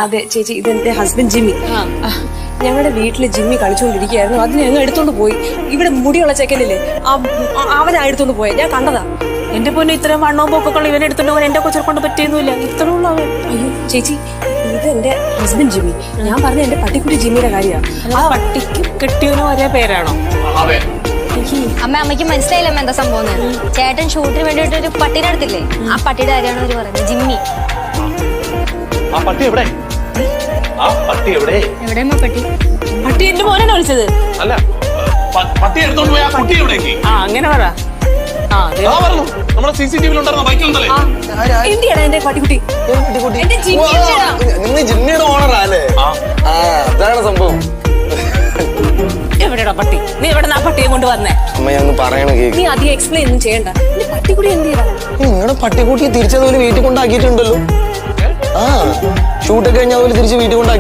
അതെ ചേച്ചി, ഇതെന്റെ ഹസ്ബൻഡ് ജിമ്മി. ഞങ്ങളുടെ വീട്ടില് ജിമ്മി കളിച്ചുകൊണ്ടിരിക്കുകയായിരുന്നു. അതിന് ഞങ്ങൾ എടുത്തോണ്ട് പോയി. ഇവിടെ മുടിയുള്ള ചെക്കനില്ലേ, അവനാ എടുത്തോണ്ട് പോയെ. ഞാൻ കണ്ടതാ. എന്റെ പൊന്നു, ഇത്രയും വണ്ണവും പോക്കൊക്കെ ഇവനെ എടുത്തോണ്ട് പോകാൻ എന്റെ കൊച്ചിനെ കൊണ്ട് പറ്റിയൊന്നുമില്ല. ഇത്ര ഉള്ളു അവൻ. അയ്യോ ചേച്ചി, ഇത് എന്റെ ഹസ്ബൻഡ് ജിമ്മി. ഞാൻ പറഞ്ഞ എന്റെ പട്ടിക്കുട്ടി ജിമ്മിയുടെ കാര്യമാണ്. ആ പട്ടിക്ക് കെട്ടിയവനും ഒരേ പേരാണോ? അമ്മയ്ക്ക് മനസ്സിലായില്ല എന്താ സംഭവം. ചേട്ടൻ ഷൂട്ടിന് വേണ്ടിട്ട് ഒരു പട്ടിയുടെ അടുത്തില്ലേ, ആ പട്ടിയുടെ കാര്യമാണ് അവര് പറയുന്നത്. ജിമ്മി. ആ പട്ടി എവിടെ? ആ പട്ടി എവിടെ? എവിടെയമ്മ പട്ടി? പട്ടി എന്റെ മോനാണ് വിളിച്ചത്. അല്ല, പട്ടി എടുത്തോണ്ട് പോയി. ആ കുട്ടി എവിടേക്ക്? അങ്ങനെ പറ. നമ്മുടെ CCTV ഉണ്ടായിരുന്ന ബൈക്കിലുണ്ടല്ലേ? എന്തിയാണ് എന്റെ പട്ടിക്കുട്ടി? എന്റെ ജിമ്മിയുടെ ഓണറല്ലേ? അതാണ് സംഭവം. എവിടെയാ പട്ടി? നീ എവിടെ ആ പട്ടിയെ കൊണ്ട് വന്നേ? അമ്മ ഞാൻ പറയണ കേക്ക്. നീ അധികം എക്സ്പ്ലെയിൻ ഒന്നും ചെയ്യണ്ട. എന്റെ പട്ടിക്കുട്ടി എന്ത് ചെയ്താ? നിങ്ങളുടെ പട്ടിക്കുട്ടി തിരിച്ചതുപോലെ വീട്ടിൽ കൊണ്ടാക്കിയിട്ടുണ്ടല്ലോ. ഷൂട്ടൊക്കെ കഴിഞ്ഞ അതുപോലെ തിരിച്ച് വീട്ടിൽ കൊണ്ടാക്കി.